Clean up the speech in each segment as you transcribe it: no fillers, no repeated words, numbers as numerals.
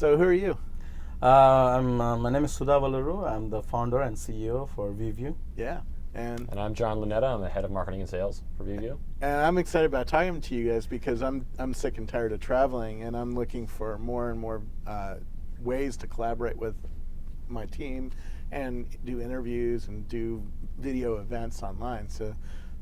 So who are you? My name is Sudha Valluru. I'm the founder and CEO for ViVu. Yeah. And I'm John Lunetta. I'm the head of marketing and sales for ViVu. I'm excited about talking to you guys because I'm sick and tired of traveling, and I'm looking for more and more ways to collaborate with my team and do interviews and do video events online. So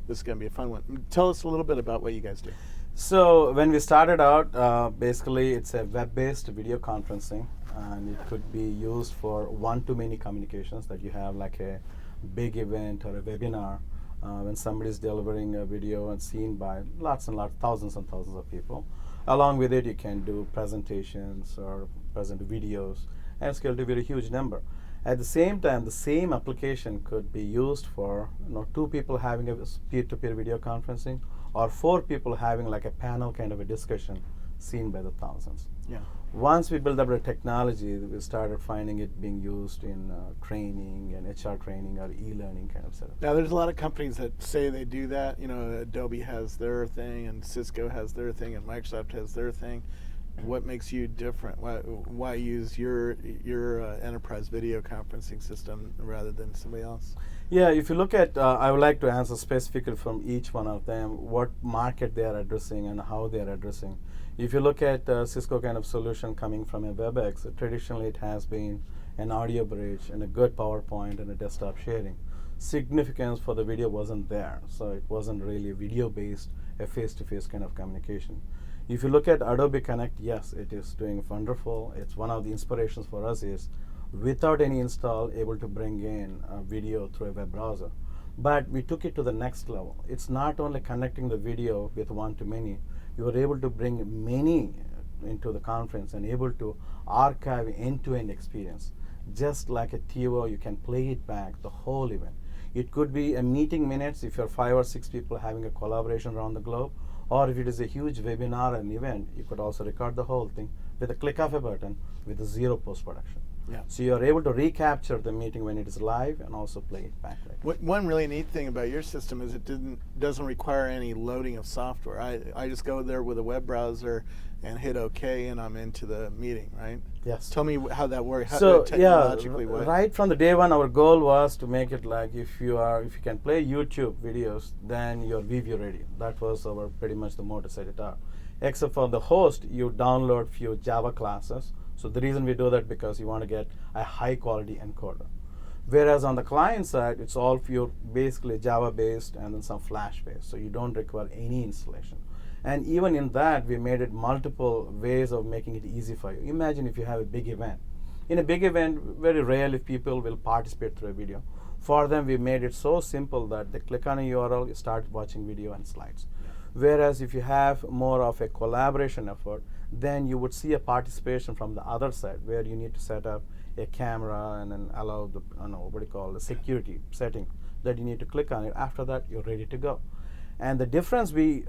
this is going to be a fun one. Tell us a little bit about what you guys do. So when we started out, basically it's a web-based video conferencing, and it could be used for one-to-many communications that you have, like a big event or a webinar when somebody is delivering a video and seen by lots and lots, thousands and thousands of people. Along with it, you can do presentations or present videos and scale to a very huge number. At the same time, the same application could be used for two people having a peer-to-peer video conferencing, or four people having like a panel kind of a discussion seen by the thousands. Yeah. Once we built up the technology, we started finding it being used in training and HR training or e-learning kind of setup. Now, there's a lot of companies that say they do that. You know, Adobe has their thing, and Cisco has their thing, and Microsoft has their thing. What makes you different? Why use your enterprise video conferencing system rather than somebody else? Yeah, if you look at, I would like to answer specifically from each one of them, what market they are addressing and how they are addressing. If you look at Cisco kind of solution coming from a WebEx, traditionally it has been an audio bridge and a good PowerPoint and a desktop sharing. Significance for the video wasn't there, so it wasn't really video-based, a face-to-face kind of communication. If you look at Adobe Connect, yes, it is doing wonderful. It's one of the inspirations for us is without any install, able to bring in video through a web browser. But we took it to the next level. It's not only connecting the video with one-to-many, you are able to bring many into the conference and able to archive end-to-end experience. Just like a TiVo, you can play it back, the whole event. It could be a meeting minutes if you're 5 or 6 people having a collaboration around the globe, or if it is a huge webinar and event, you could also record the whole thing with a click of a button with zero post-production. Yeah. So you are able to recapture the meeting when it is live and also play it back. One really neat thing about your system is it doesn't require any loading of software. I just go there with a web browser and hit OK, and I'm into the meeting, right? Yes. Tell me how that works. So technologically, right from the day one, our goal was to make it like if you can play YouTube videos, then you're ViVu ready. That was our pretty much the motto set it up. Except for the host, you download few Java classes. So the reason we do that because you want to get a high quality encoder. Whereas on the client side, it's all pure basically Java based and then some Flash based. So you don't require any installation. And even in that, we made it multiple ways of making it easy for you. Imagine if you have a big event. In a big event, very rarely people will participate through a video. For them, we made it so simple that they click on a URL, you start watching video and slides. Whereas if you have more of a collaboration effort, then you would see a participation from the other side where you need to set up a camera and then allow the security setting that you need to click on it. After that, you're ready to go. And the difference the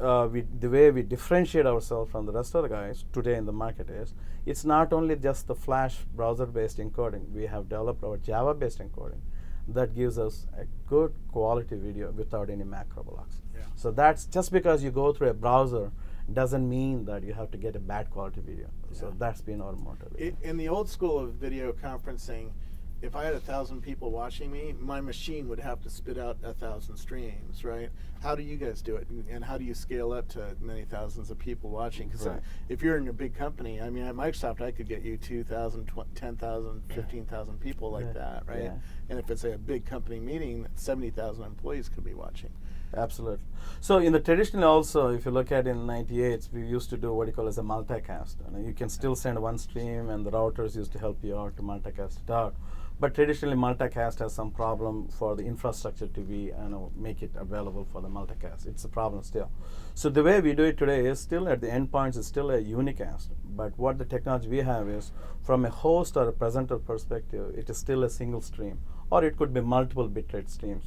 way we differentiate ourselves from the rest of the guys today in the market is it's not only just the Flash browser-based encoding. We have developed our Java-based encoding that gives us a good quality video without any macro blocks. Yeah. So that's just because you go through a browser doesn't mean that you have to get a bad quality video. Yeah. So that's been our motto. In the old school of video conferencing, if I had 1,000 people watching me, my machine would have to spit out 1,000 streams, right? How do you guys do it, and how do you scale up to many thousands of people watching? Because if you're in a big company, I mean, at Microsoft, I could get you 2,000, 10,000, 15,000 people like that, right? Yeah. And if it's a big company meeting, 70,000 employees could be watching. Absolutely. So in the traditional also, if you look at in 98, we used to do what you call as a multicast. And you can still send one stream, and the routers used to help you out to multicast it out. But traditionally, multicast has some problem for the infrastructure to be, make it available for the multicast. It's a problem still. So the way we do it today is still at the endpoints, it's still a unicast. But what the technology we have is, from a host or a presenter perspective, it is still a single stream, or it could be multiple bitrate streams.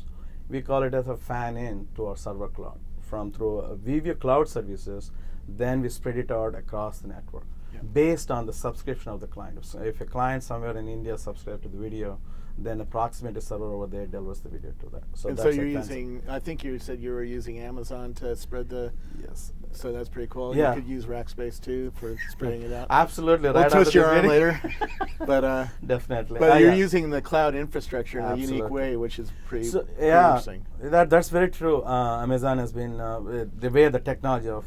We call it as a fan-in to our server cloud. Through ViVu cloud services, then we spread it out across the network. Based on the subscription of the client. So if a client somewhere in India subscribes to the video, then a proximity server over there delivers the video to that. And that's so you're advanced. using, I think you said you were using Amazon to spread the, Yes. so that's pretty cool. Yeah. You could use Rackspace too for spreading it out. Absolutely. We'll right twist after your this arm video. later. Definitely. But you're Yeah. using the cloud infrastructure in a unique Absolutely. way, which is pretty, So, pretty yeah, interesting. that's very true. Amazon has been the way the technology of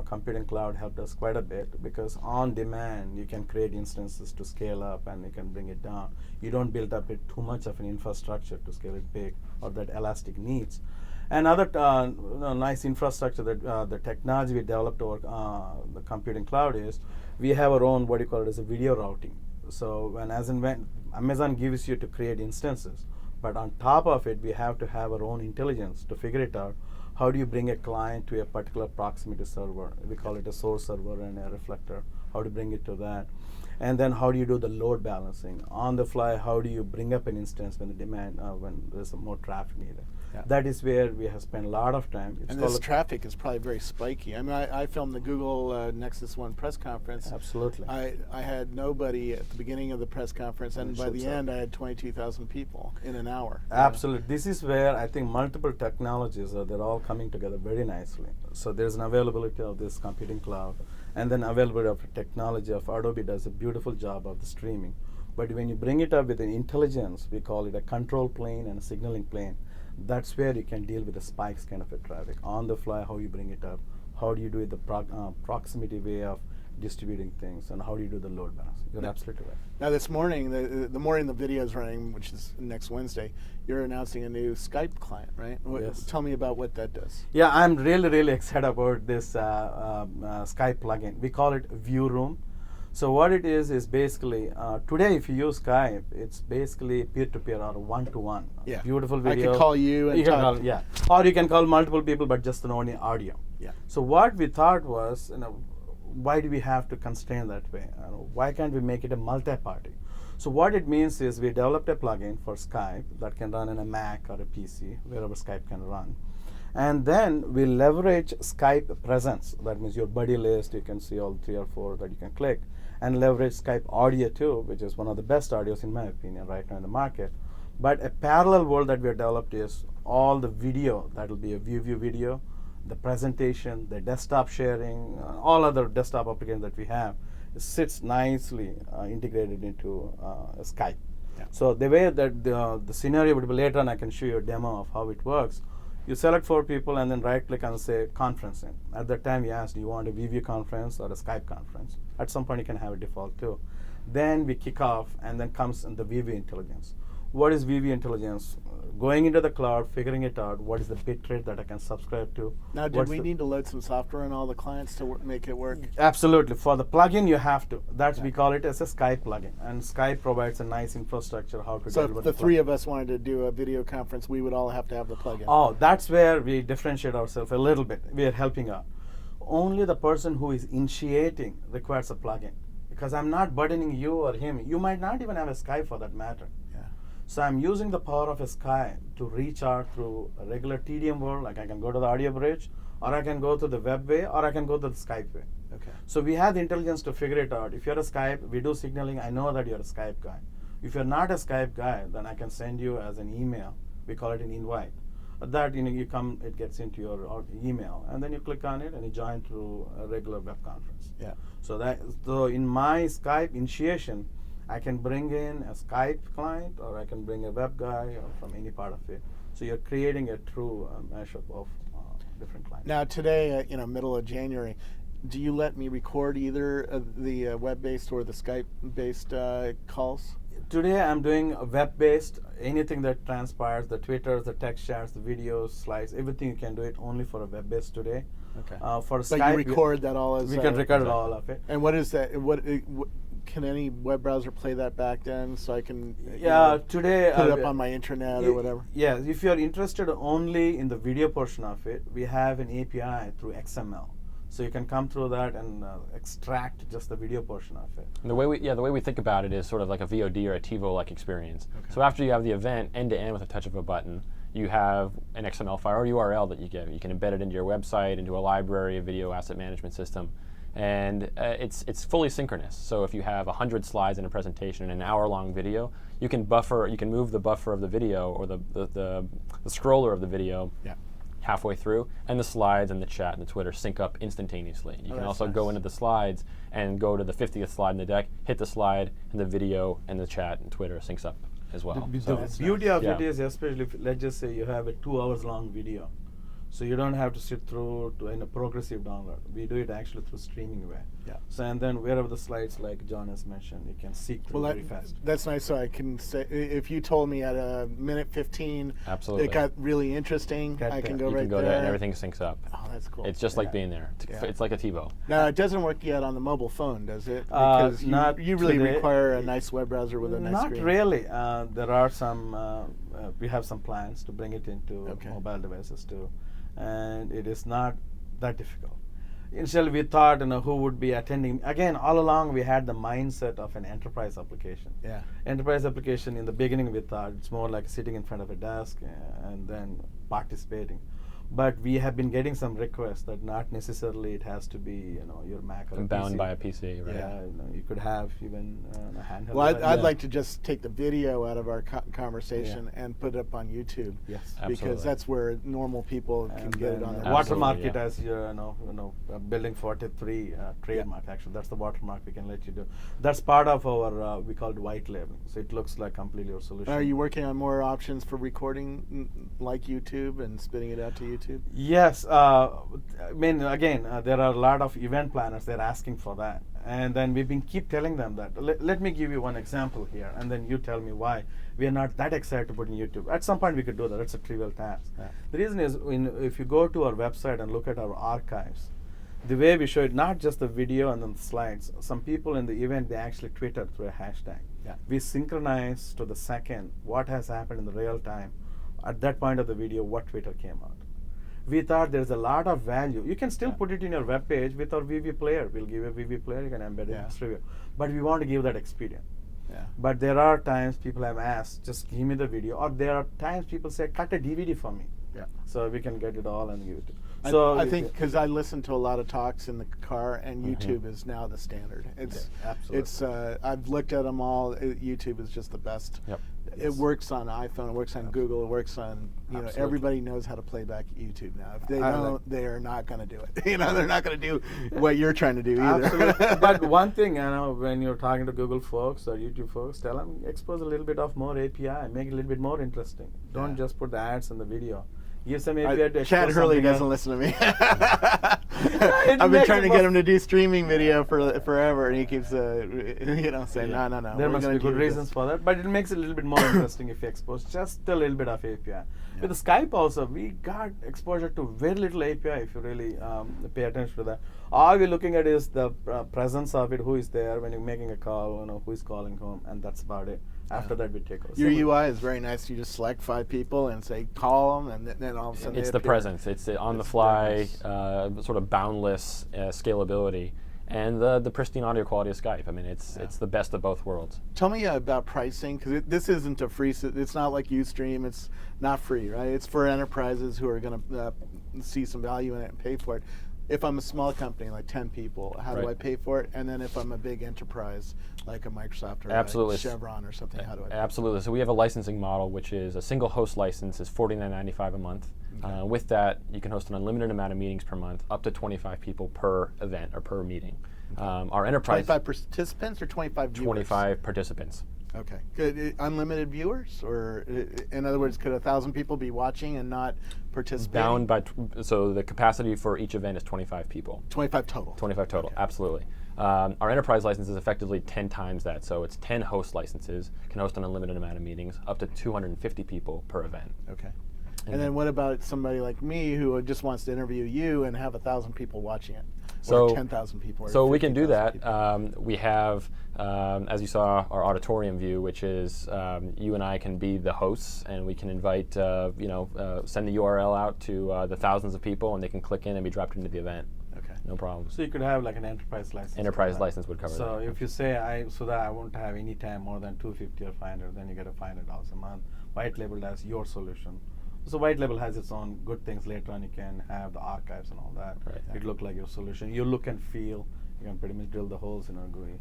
computing cloud helped us quite a bit, because on demand you can create instances to scale up and you can bring it down. You don't build up it too much of an infrastructure to scale it big, or that elastic needs. Another nice infrastructure that the technology we developed over the computing cloud is we have our own, what do you call it, as a video routing. So when Amazon gives you to create instances, but on top of it we have to have our own intelligence to figure it out. How do you bring a client to a particular proximity server? We call it a source server and a reflector. How to bring it to that. And then how do you do the load balancing? On the fly, how do you bring up an instance when the demand, when there's more traffic needed? Yeah. That is where we have spent a lot of time. It's And called this traffic is probably very spiky. I mean, I filmed the Google Nexus One press conference. Absolutely. I had nobody at the beginning of the press conference, and it by the shows up. end I had 22,000 people in an hour. Absolutely. This is where I think multiple technologies they're all coming together very nicely. So there's an availability of this computing cloud, and then availability of technology of Adobe does a beautiful job of the streaming. But when you bring it up with an intelligence, we call it a control plane and a signaling plane. That's where you can deal with the spikes kind of a traffic on the fly. How you bring it up? How do you do it the proximity way of distributing things, and how do you do the load balance? You're absolutely right. Now this morning, the morning the video is running, which is next Wednesday, you're announcing a new Skype client, right? Yes. Tell me about what that does. Yeah, I'm really excited about this Skype plugin. We call it View Room. So what it is basically today if you use Skype, it's basically peer-to-peer or one-to-one. Yeah. Beautiful I video. could call you and You can talk. call, yeah, or you can call multiple people, but just only audio. Yeah. So what we thought was, why do we have to constrain that way? Why can't we make it a multi-party? So what it means is we developed a plugin for Skype that can run on a Mac or a PC, wherever Skype can run. And then we leverage Skype presence. That means your buddy list, you can see all 3 or 4 that you can click, and leverage Skype audio too, which is one of the best audios in my opinion right now in the market. But a parallel world that we have developed is all the video, that will be a ViVu video, the presentation, the desktop sharing, all other desktop applications that we have, sits nicely integrated into Skype. Yeah. So the way that the scenario would be later on, I can show you a demo of how it works. You select 4 people and then right click and say conferencing. At that time you ask, do you want a ViVu conference or a Skype conference? At some point you can have a default too. Then we kick off and then comes in the ViVu intelligence. What is ViVu intelligence? Going into the cloud, figuring it out, what is the bit rate that I can subscribe to? Now, did we need to load some software on all the clients to make it work? Absolutely. For the plugin, you have to. That's Yeah. we call it as a Skype plugin, and Skype provides a nice infrastructure how to So deliver if the plugin. 3 of us wanted to do a video conference, we would all have to have the plugin. Oh, that's where we differentiate ourselves a little bit. We are helping out. Only the person who is initiating requires a plugin, because I'm not burdening you or him. You might not even have a Skype for that matter. Yeah. So I'm using the power of a Skype to reach out through a regular TDM world, like I can go to the audio bridge, or I can go to the web way, or I can go to the Skype way. Okay. So we have the intelligence to figure it out. If you're a Skype, we do signaling. I know that you're a Skype guy. If you're not a Skype guy, then I can send you as an email. We call it an invite. That you come, it gets into your email, and then you click on it and you join through a regular web conference. Yeah. So in my Skype initiation, I can bring in a Skype client, or I can bring a web guy, or from any part of it. So you're creating a true mashup of different clients. Now today, middle of January, do you let me record either the web-based or the Skype-based calls? Today I'm doing a web-based, anything that transpires, the Twitters, the text chats, the videos, slides, everything you can do it only for a web-based today. Okay. For But Skype, you record that all as we can record all of it. And what is that? What can any web browser play that back then, so I can Today put it up on my intranet or whatever? Yeah, if you're interested only in the video portion of it, we have an API through XML. So you can come through that and extract just the video portion of it. And the way we think about it is sort of like a VOD or a TiVo-like experience. Okay. So after you have the event end-to-end with a touch of a button, you have an XML file or URL that you give. You can embed it into your website, into a library, a video asset management system, And it's fully synchronous. So if you have 100 slides in a presentation in an hour-long video, you can move the buffer of the video or the scroller of the video halfway through, and the slides and the chat and the Twitter sync up instantaneously. You can also go into the slides and go to the 50th slide in the deck, hit the slide, and the video and the chat and Twitter syncs up as well. The beauty of it is, especially if, let's just say you have a 2 hours long video, so you don't have to sit through in a progressive download. We do it actually through streaming way. So and then wherever the slides, like John has mentioned, you can seek through very fast. That's nice. So I can say, if you told me at a minute 15, absolutely, it got really interesting, I can go right there. There and everything syncs up. Oh, that's cool. It's just like being there. It's like a TiVo. Now it doesn't work yet on the mobile phone, does it? Because you really require a nice web browser with a nice screen. Not really. There are some. We have some plans to bring it into mobile devices too, and it is not that difficult. Initially, we thought, who would be attending. Again, all along, we had the mindset of an enterprise application. Enterprise application, in the beginning, we thought it's more like sitting in front of a desk and then participating. But we have been getting some requests that not necessarily it has to be, your Mac or bound PC. by a PC, right? Yeah, you could have even a handheld. Well, I'd like to just take the video out of our conversation and put it up on YouTube. Yes, because that's where normal people can get it on their watermark it as your, Building 43 trademark. Actually, that's the watermark we can let you do. That's part of our we call it white labeling. So it looks like completely your solution. Are you working on more options for recording like YouTube and spitting it out to YouTube? Yes, I mean, again, there are a lot of event planners. They're asking for that, and then we've been keep telling them that. Let me give you one example here, and then you tell me why we are not that excited to put in YouTube. At some point, we could do that. That's a trivial task. The reason is, if you go to our website and look at our archives, the way we show it, not just the video and then the slides. Some people in the event, they actually Twitter through a hashtag. We synchronize to the second what has happened in the real time. At that point of the video, what Twitter came out. We thought there's a lot of value. You can still put it in your web page with our ViVu player. We'll give you a ViVu player, you can embed it in this review. But we want to give that experience. But there are times people have asked, just give me the video. Or there are times people say, cut a DVD for me. So we can get it all and give it to you. So I think because I listen to a lot of talks in the car, and YouTube is now the standard. It's I've looked at them all. YouTube is just the best. It works on iPhone. It works on Google. It works on everybody knows how to play back YouTube now. If they don't, they are not going to do it. They're not going to do what you're trying to do either. Absolutely. But one thing, when you're talking to Google folks or YouTube folks, tell them expose a little bit of more API, make it a little bit more interesting. Don't just put the ads in the video. Give some API to Chad Hurley doesn't listen to me. I've been trying to get him to do streaming video for forever, and he keeps saying no. There must be good reasons for that, but it makes it a little bit more interesting if you expose just a little bit of API. With the Skype also, we got exposure to very little API if you really pay attention to that. All we're looking at is the presence of it, who is there when you're making a call, who is calling home, and that's about it. After that, we take over. Your UI is very nice. You just select 5 people and say call them, and then all of a sudden it's the presence. It's the on-the-fly, sort of boundless scalability, and the pristine audio quality of Skype. I mean, it's the best of both worlds. Tell me about pricing, because this isn't a free. It's not like Ustream. It's not free, right? It's for enterprises who are going to see some value in it and pay for it. If I'm a small company, like 10 people, how do I pay for it? And then if I'm a big enterprise, like a Microsoft or a Chevron or something, how do I pay? Absolutely. So we have a licensing model, which is a single host license is $49.95 a month. With that, you can host an unlimited amount of meetings per month, up to 25 people per event or per meeting. Our enterprise 25 participants or 25 viewers? 25 participants. Okay. Good. Unlimited viewers, or in other words, could 1,000 people be watching and not participating? Bound by so the capacity for each event is 25 people. 25 total. 25 total. Absolutely. Our enterprise license is effectively 10 times that, so it's 10 host licenses, can host an unlimited amount of meetings, up to 250 people per event. Okay. And then what about somebody like me who just wants to interview you and have 1,000 people watching it? Or 10,000 people. So we can do that. We have, as you saw, our auditorium view, which is you and I can be the hosts, and we can invite, send the URL out to the thousands of people, and they can click in and be dropped into the event. Okay. No problem. So you could have like an enterprise license. Enterprise license would cover that. So if you say, I won't have any time more than 250 or 500, then you get a $500 a month. White labeled as your solution. So white label has its own good things. Later on, you can have the archives and all that. It look like your solution. You look and feel You can pretty much drill the holes in our GUI.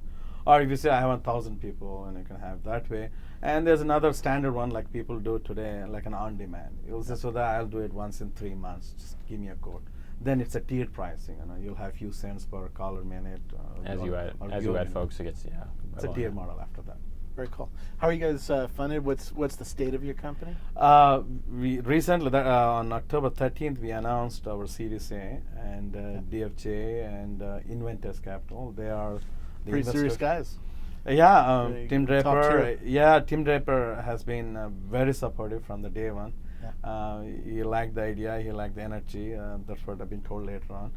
Or if you say I have 1,000 people, and you can have that way. And there's another standard one like people do today, like an on-demand. You'll say, so that I'll do it once in 3 months. Just give me a code. Then it's a tiered pricing. You'll have few cents per call or minute. As you add folks, it gets It's a tiered model after that. Very cool. How are you guys funded? What's the state of your company? We recently, on October 13th, we announced our Series A and DFJ and Inventors Capital. They are the Pretty serious investors. guys. Yeah, They Tim top Draper. tier. Yeah, Tim Draper has been very supportive from the day one. Yeah. He liked the idea. He liked the energy. That's what I've been told later on.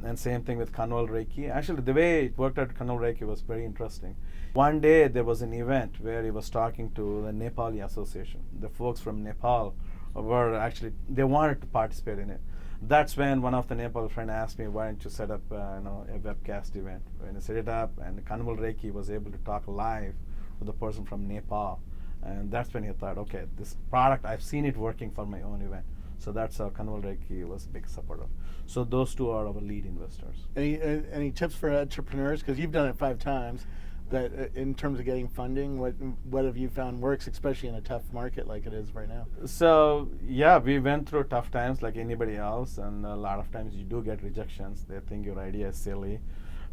And same thing with Kanwal Reiki. Actually, the way it worked at Kanwal Reiki was very interesting. One day there was an event where he was talking to the Nepali Association. The folks from Nepal were actually, they wanted to participate in it. That's when one of the Nepal friends asked me, why don't you set up a webcast event? When I set it up, and Kanwal Reiki was able to talk live with the person from Nepal. And that's when he thought, okay, this product, I've seen it working for my own event. So that's how Kanwal Reiki was a big supporter. So those two are our lead investors. Any tips for entrepreneurs? Because you've done it 5 times. That in terms of getting funding, what have you found works, especially in a tough market like it is right now? So yeah, we went through tough times like anybody else, and a lot of times you do get rejections. They think your idea is silly.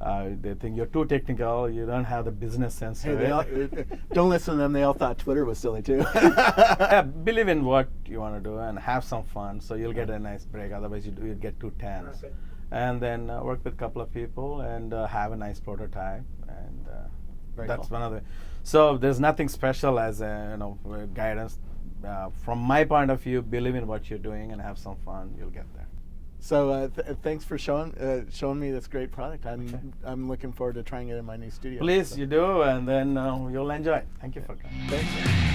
They think you're too technical. You don't have the business sense. Hey, don't listen to them. They all thought Twitter was silly too. Yeah, believe in what you want to do and have some fun. So you'll get a nice break. Otherwise, you'd get 2 10s. And then work with a couple of people and have a nice prototype. And that's one of the. So there's nothing special as guidance. From my point of view, believe in what you're doing and have some fun. You'll get there. So thanks for showing me this great product. I'm looking forward to trying it in my new studio. Please, you do, and then you'll enjoy it. Thank you for coming. Thanks.